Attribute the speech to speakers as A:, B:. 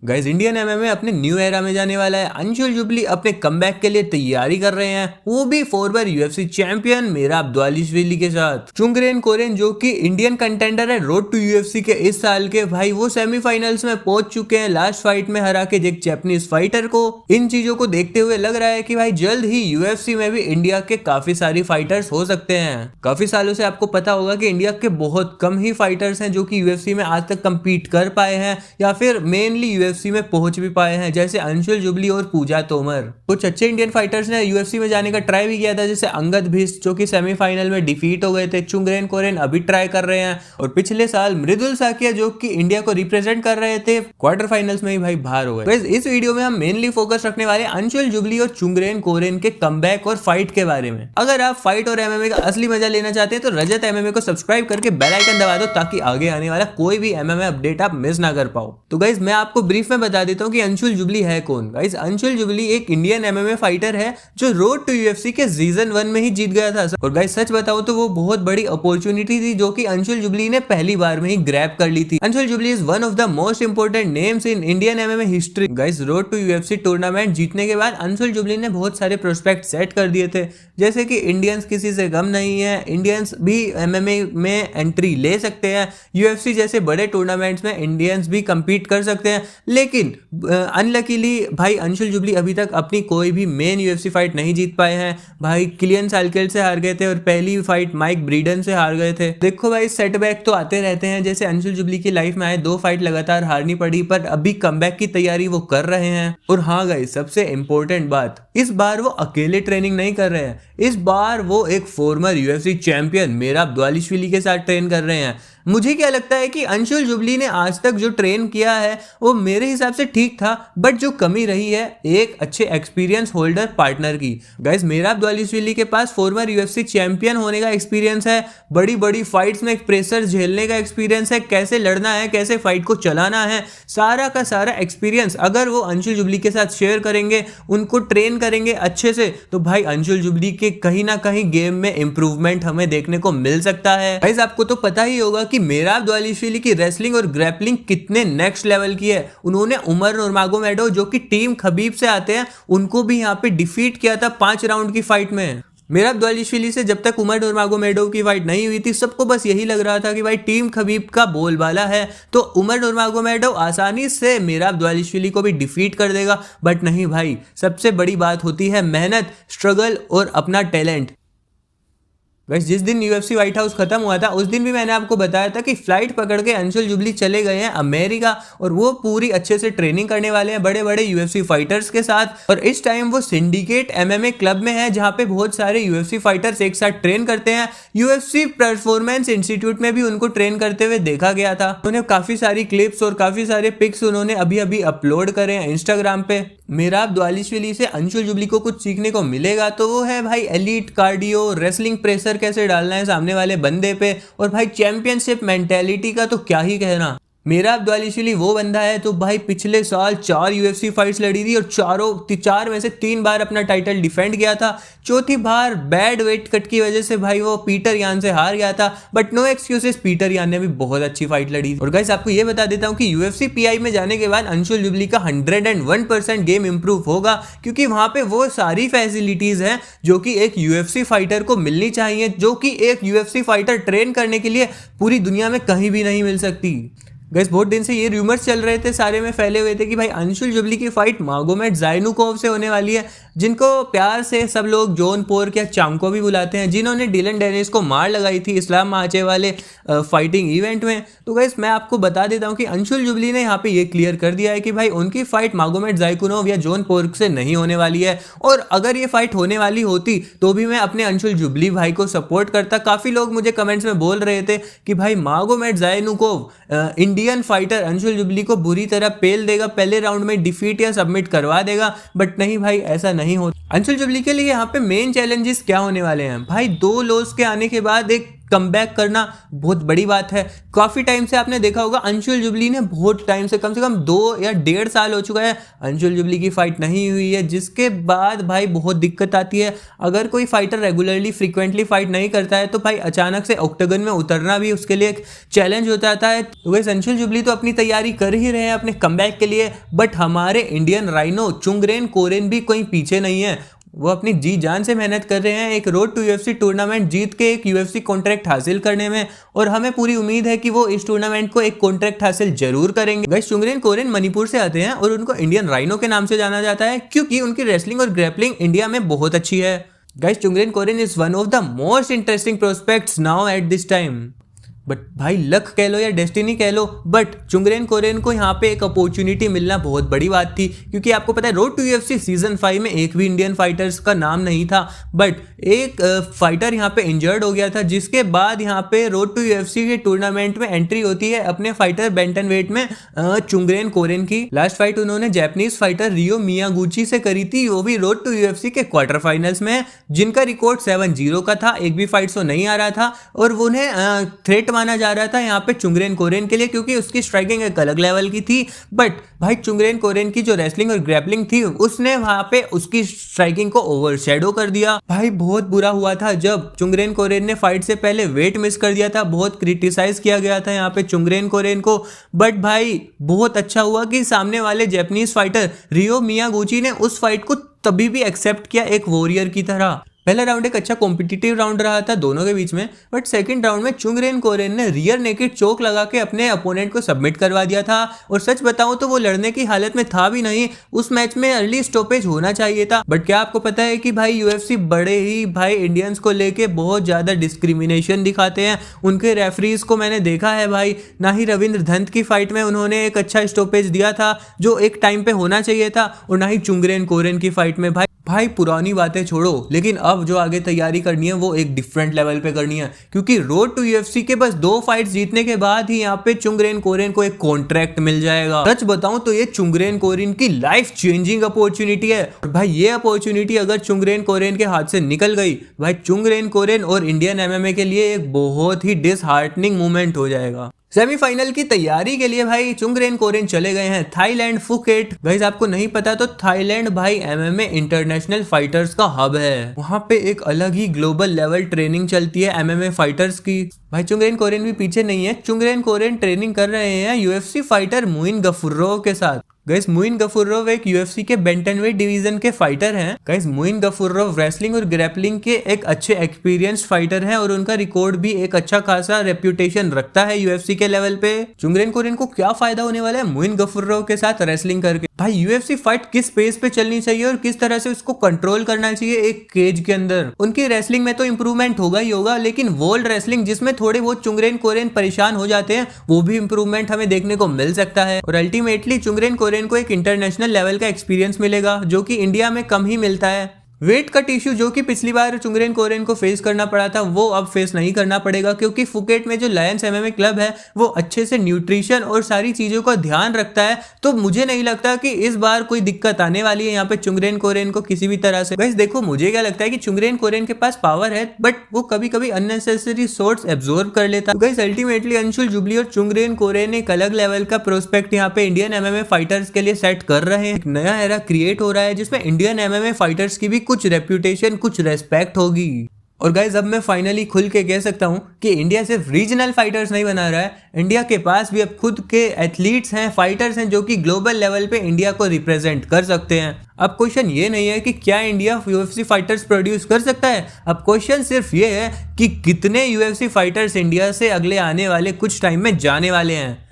A: Guys Indian MMA अपने new era में जाने वाला है। अंशुल जुबली अपने कमबैक के लिए तैयारी कर रहे हैं, वो भी 4 बार यूएफसी चैंपियन मेराब दवालिश्विली के साथ। चुंगरेन कोरेन जो कि इंडियन कंटेंडर है रोड टू यूएफसी के इस साल के, भाई वो सेमीफाइनल्स में पहुंच चुके हैं, लास्ट फाइट में हरा के एक जैपनीज फाइटर को। इन चीजों को देखते हुए लग रहा है कि भाई जल्द ही यूएफसी में भी इंडिया के काफी सारी फाइटर्स हो सकते हैं। काफी सालों से आपको पता होगा कि इंडिया के बहुत कम ही फाइटर्स हैं जो कि यूएफसी में आज तक कम्पीट कर पाए हैं या फिर मेनली यूएफसी में पहुंच भी पाए हैं, जैसे अंशुल जुबली और पूजा तोमर। कुछ अच्छे इंडियन फाइटर्स ने यूएफसी में जाने का ट्राई भी किया था, जैसे अंगद भिस्ट जो कि सेमीफाइनल में डिफीट हो गए थे। चुंगरेन कोरेन अभी ट्राई कर रहे हैं, और पिछले साल मृदुल साकिया जो कि इंडिया को रिप्रेजेंट कर रहे थे क्वार्टर फाइनल्स में ही भाई बाहर हो गए। तो इस वीडियो में हम मेनली फोकस रखने वाले अंशुल जुबली और चुंगरेन कोरेन के कमबैक और फाइट के बारे में। अगर आप फाइट और एमएमए का असली मजा लेना चाहते हैं तो रजत एमएमए को सब्सक्राइब करके बेल आइकन दबा दो, ताकि आगे आने वाला कोई भी एमएमए अपडेट आप मिस ना कर पाओ। तो गाइस मैं आपको ब्रीफ में बता देता हूं कि अंशुल जुबली है कौन। गाइस अंशुल जुबली एक इंडियन एमएमए फाइटर है जो रोड टू यूएफसी के सीजन 1 में ही जीत गया था। और गाइस सच बताओ तो वो बहुत बड़ी अपॉर्चुनिटी थी जो कि अंशुल जुबली ने पहली बार में ही ग्रैब कर ली थी। Anshul Jubli is one of the most important names in Indian MMA history. Guys road to UFC tournament जीतने के बाद अंशुल जुबली ने बहुत सारे प्रोस्पेक्ट सेट कर दिए थे, जैसे कि इंडियंस किसी से कम नहीं है, इंडियंस भी एमएमए में एंट्री ले सकते हैं, यूएफसी जैसे बड़े टूर्नामेंट्स में इंडियंस भी compete कर सकते हैं। लेकिन अनलकीली भाई अंशुल जुबली अभी तक अपनी कोई भी मेन यूएफसी फाइट नहीं जीत पाए हैं। भाई किलियन साल्केल से हार गए थे और पहली फाइट माइक ब्रीडन से हार गए थे। देखो भाई सेटबैक तो आते रहते हैं, जैसे अंशुल जुबली की लाइफ में आए, 2 फाइट लगातार हारनी पड़ी, पर अभी कमबैक की तैयारी वो कर रहे हैं। और हाँ गाइस सबसे इंपॉर्टेंट बात, इस बार वो अकेले ट्रेनिंग नहीं कर रहे हैं, इस बार वो एक फॉर्मर यूएफसी चैंपियन मेराब दवालिश्विली के साथ ट्रेन कर रहे हैं। मुझे क्या लगता है कि अंशुल जुबली ने आज तक जो ट्रेन किया है वो मेरे हिसाब से ठीक था, बट जो कमी रही है एक अच्छे एक्सपीरियंस होल्डर पार्टनर की। गाइस मेराब दवालिश्विली के पास फॉर्मर यूएफसी चैंपियन होने का एक्सपीरियंस है, बड़ी बड़ी फाइट्स में प्रेशर झेलने का एक्सपीरियंस है, कैसे लड़ना है, कैसे फाइट को चलाना है, सारा का सारा एक्सपीरियंस अगर वो अंशुल जुबली के साथ शेयर करेंगे, उनको ट्रेन करेंगे अच्छे से, तो भाई अंशुल जुबली के कहीं ना कहीं गेम में इंप्रूवमेंट हमें देखने को मिल सकता है। गाइस आपको तो पता ही होगा कि मेराब दवालिश्विली की रेसलिंग और ग्रैपलिंग कितने नेक्स्ट लेवल की है। उन्होंने उमर नूरमागोमेडोव जो कि टीम खबीब से आते हैं, उनको भी यहाँ पे डिफीट किया था 5 राउंड की फाइट में। मेराब दवालिश्विली से जब तक उमर नूरमागोमेडोव की फाइट नहीं हुई थी, सबको बस यही लग रहा था कि भाई टीम खबीब का बोलबाला है तो उमर नूरमागोमेडोव आसानी से मेराब दवालिश्विली को भी डिफीट कर देगा। बट नहीं भाई, सबसे बड़ी बात होती है मेहनत, स्ट्रगल और अपना टैलेंट। वैसे जिस दिन यूएफसी व्हाइट हाउस खत्म हुआ था उस दिन भी मैंने आपको बताया था कि फ्लाइट पकड़ के अंशुल जुबली चले गए हैं अमेरिका, और वो पूरी अच्छे से ट्रेनिंग करने वाले हैं बड़े बड़े यूएफसी फाइटर्स के साथ। और इस टाइम वो सिंडिकेट एमएमए क्लब में है, जहां पे बहुत सारे यूएफसी फाइटर्स एक साथ ट्रेन करते हैं। यूएफसी परफॉर्मेंस इंस्टीट्यूट में भी उनको ट्रेन करते हुए देखा गया था। उन्हें काफी सारी क्लिप्स और काफी सारे पिक्स उन्होंने अभी अभी अपलोड करे हैं इंस्टाग्राम पे। मेराब दवालिश्विली से अंशुल जुबली को कुछ सीखने को मिलेगा तो वो है भाई एलीट कार्डियो, रेसलिंग प्रेशर कैसे डालना है सामने वाले बंदे पे, और भाई चैंपियनशिप मेंटेलिटी का तो क्या ही कहना। मेराब दवालिश्विली वो बंदा है तो भाई पिछले साल 4 यूएफसी फाइट्स लड़ी थी और 4 में से 3 बार अपना टाइटल डिफेंड किया था। चौथी बार बैड वेट कट की वजह से भाई वो पीटर यान से हार गया था, बट नो एक्सक्यूजेस, पीटर यान ने भी बहुत अच्छी फाइट लड़ी। और गाइस आपको ये बता देता हूं कि यूएफसी पीआई में जाने के बाद अंशुल जुबली का 101% गेम इंप्रूव होगा, क्योंकि वहां पे वो सारी फैसिलिटीज हैं जो कि एक यूएफसी फाइटर को मिलनी चाहिए, जो कि एक यूएफसी फाइटर ट्रेन करने के लिए पूरी दुनिया में कहीं भी नहीं मिल सकती। गाइस बहुत दिन से ये रूमर्स चल रहे थे, सारे में फैले हुए थे कि भाई अंशुल जुबली की फाइट मागोमेड ज़ाइनुकोव से होने वाली है, जिनको प्यार से सब लोग जॉन पोर्क या चांको भी बुलाते हैं, जिन्होंने डिलन डेनिस को मार लगाई थी इस्लाम माचे वाले फाइटिंग इवेंट में। तो गाइस मैं आपको बता देता हूं कि अंशुल जुबली ने यहाँ पे ये क्लियर कर दिया है कि भाई उनकी फाइट मागोमेड ज़ाइनुकोव या जॉन पोर्क से नहीं होने वाली है, और अगर ये फाइट होने वाली होती तो भी मैं अपने अंशुल जुबली भाई को सपोर्ट करता। काफ़ी लोग मुझे कमेंट्स में बोल रहे थे कि भाई मागोमेड ज़ाइनुकोव इंडियन फाइटर अंशुल जुबली को बुरी तरह पेल देगा, पहले राउंड में डिफीट या सबमिट करवा देगा, बट नहीं भाई ऐसा नहीं होता। अंशुल जुबली के लिए यहाँ पे मेन चैलेंजेस क्या होने वाले हैं भाई, 2 लॉस के आने के बाद एक कमबैक करना बहुत बड़ी बात है। काफी टाइम से आपने देखा होगा अंशुल जुबली ने बहुत टाइम से, कम 2 या 1.5 साल हो चुका है अंशुल जुबली की फाइट नहीं हुई है, जिसके बाद भाई बहुत दिक्कत आती है। अगर कोई फाइटर रेगुलरली फ्रीक्वेंटली फाइट नहीं करता है तो भाई अचानक से ऑक्टागन में उतरना भी उसके लिए एक चैलेंज हो जाता है। तो वैसे अंशुल जुबली तो अपनी तैयारी कर ही रहे हैं अपने कमबैक के लिए, बट हमारे इंडियन राइनो चुंगरेन कोरेन भी कोई पीछे नहीं है। वो अपनी जी जान से मेहनत कर रहे हैं एक रोड टू यूएफसी टूर्नामेंट जीत के एक यूएफसी कॉन्ट्रैक्ट हासिल करने में, और हमें पूरी उम्मीद है कि वो इस टूर्नामेंट को एक कॉन्ट्रैक्ट हासिल जरूर करेंगे। गाइस चुंगरेन कोरेन मणिपुर से आते हैं और उनको इंडियन राइनो के नाम से जाना जाता है क्योंकि उनकी रेसलिंग और ग्रैपलिंग इंडिया में बहुत अच्छी है। Guys Chungren Koren is one of the most interesting prospects now at this time. But भाई लक कह लो या डेस्टिनी कह लो, बट चुंगरेन कोरेन को यहाँ पे एक अपॉर्चुनिटी मिलना बहुत बड़ी बात थी, क्योंकि आपको पता है रोड टू यूएफसी सीजन 5 में एक भी इंडियन फाइटर्स का नाम नहीं था, बट एक फाइटर यहाँ पे इंजर्ड हो गया था, जिसके बाद यहाँ पे रोड टू यूएफसी के टूर्नामेंट में एंट्री होती है अपने फाइटर बेंटन वेट में चुंगरेन कोरेन की। लास्ट फाइट उन्होंने जापानीज फाइटर रियो मियागुची से करी थी, वो भी रोड टू यूएफसी के क्वार्टर फाइनल्स में, जिनका रिकॉर्ड 7-0 का था, एक भी फाइट सो नहीं आ रहा था, और उन्हें थ्रेट माना जा रहा था यहाँ पे चुंगरेन कोरेन के लिए, क्योंकि उसकी स्ट्राइकिंग एक अलग लेवल की थी। बट भाई चुंगरेन कोरेन की जो रेसलिंग और ग्रैपलिंग थी उसने वहां पे उसकी स्ट्राइकिंग को ओवरशैडो कर दिया। भाई बहुत बुरा हुआ था जब चुंगरेन कोरेन ने फाइट से पहले वेट मिस कर दिया था, बहुत क्रिटिसाइज किया गया था यहाँ पे चुंगरेन कोरेन को। बट भाई बहुत अच्छा हुआ कि सामने वाले जापानीज फाइटर रियो मियागुची ने उस फाइट को तभी भी एक्सेप्ट किया एक वॉरियर की तरह। पहला राउंड एक अच्छा कॉम्पिटिटिव राउंड रहा था दोनों के बीच में, बट सेकंड राउंड में चुंगरेन कोरेन ने रियर नेकेड चोक लगा के अपने अपोनेंट को सबमिट करवा दिया था, और सच बताऊं तो वो लड़ने की हालत में था भी नहीं। उस मैच में अर्ली स्टॉपेज होना चाहिए था। बट क्या आपको पता है कि भाई यूएफसी बड़े ही भाई इंडियंस को लेके बहुत ज्यादा डिस्क्रिमिनेशन दिखाते हैं। उनके रेफरीज को मैंने देखा है भाई, ना ही रविंद्र धंत की फाइट में उन्होंने एक अच्छा स्टॉपेज दिया था जो एक टाइम पे होना चाहिए था, और ना ही चुंगरेन कोरेन की फाइट में। भाई पुरानी बातें छोड़ो, लेकिन अब जो आगे तैयारी करनी है वो एक डिफरेंट लेवल पे करनी है, क्योंकि रोड टू यूएफसी के बस 2 फाइट्स जीतने के बाद ही यहाँ पे चुंगरेन कोरेन को एक कॉन्ट्रैक्ट मिल जाएगा। सच बताऊं तो ये चुंगरेन कोरेन की लाइफ चेंजिंग अपॉर्चुनिटी है, और भाई ये अपॉर्चुनिटी अगर चुंगरेन कोरेन के हाथ से निकल गई, भाई चुंगरेन कोरेन और इंडियन एमएमए के लिए एक बहुत ही डिसहार्टनिंग मोमेंट हो जाएगा। सेमीफाइनल की तैयारी के लिए भाई चुंगरेन कोरेन चले गए हैं थाईलैंड फुकेट। गाइस आपको नहीं पता तो थाईलैंड भाई एमएमए इंटरनेशनल फाइटर्स का हब है, वहां पे एक अलग ही ग्लोबल लेवल ट्रेनिंग चलती है एमएमए फाइटर्स की। भाई चुंगरेन कोरेन भी पीछे नहीं है, चुंगरेन कोरेन ट्रेनिंग कर रहे हैं यूएफसी फाइटर मुइन गफुर्रोव के साथ। गाइस मुइन गफुर्रोव एक यूएफसी के बेंटनवेट डिवीजन के फाइटर हैं। गाइस मुइन गफुर्रोव रेसलिंग और ग्रैपलिंग के एक अच्छे एक्सपीरियंस्ड फाइटर हैं, और उनका रिकॉर्ड भी एक अच्छा खासा रेप्यूटेशन रखता है यूएफसी के लेवल पे। चुंगरेन कोरेन को क्या फायदा होने वाला है मुइन गफुर्रोव के साथ रेसलिंग करके? भाई यूएफसी फाइट किस पेस पे चलनी चाहिए और किस तरह से उसको कंट्रोल करना चाहिए एक केज के अंदर। उनकी रेसलिंग में तो इंप्रूवमेंट होगा ही होगा, लेकिन वर्ल्ड रेसलिंग जिसमें थोड़े बहुत चुंगरेन कोरेन परेशान हो जाते हैं, वो भी इंप्रूवमेंट हमें देखने को मिल सकता है। और अल्टीमेटली चुंगरेन कोरेन को एक इंटरनेशनल लेवल का एक्सपीरियंस मिलेगा, जो कि इंडिया में कम ही मिलता है। वेट कट इश्यू जो कि पिछली बार चुंगरेन कोरेन को फेस करना पड़ा था, वो अब फेस नहीं करना पड़ेगा, क्योंकि फुकेट में जो लायंस एमएमए क्लब है वो अच्छे से न्यूट्रिशन और सारी चीजों का ध्यान रखता है। तो मुझे नहीं लगता कि इस बार कोई दिक्कत आने वाली है यहाँ पे चुंगरेन कोरेन को किसी भी तरह से। गाइस देखो मुझे क्या लगता है कि चुंगरेन कोरेन के पास पावर है, बट वो कभी कभी अननेसेसरी शॉट्स एब्जॉर्ब कर लेता है। गाइस अल्टीमेटली अंशुल जुबली और चुंगरेन कोरेन एक अलग लेवल का प्रोस्पेक्ट यहाँ पे इंडियन एमएमए फाइटर्स के लिए सेट कर रहे हैं। एक नया एरा क्रिएट हो रहा है जिसमें इंडियन एमएमए फाइटर्स की भी कुछ रेप्यूटेशन, कुछ रेस्पेक्ट होगी। और गाइज अब मैं फाइनली खुल के कह सकता हूं कि इंडिया सिर्फ रीजनल फाइटर्स नहीं बना रहा है, इंडिया के पास भी अब खुद के एथलीट्स हैं, फाइटर्स हैं, जो कि ग्लोबल लेवल पे इंडिया को रिप्रेजेंट कर सकते हैं। अब क्वेश्चन ये नहीं है कि क्या इंडिया यूएफसी फाइटर्स प्रोड्यूस कर सकता है, अब क्वेश्चन सिर्फ ये है कि कितने यूएफसी फाइटर्स इंडिया से अगले आने वाले कुछ टाइम में जाने वाले हैं।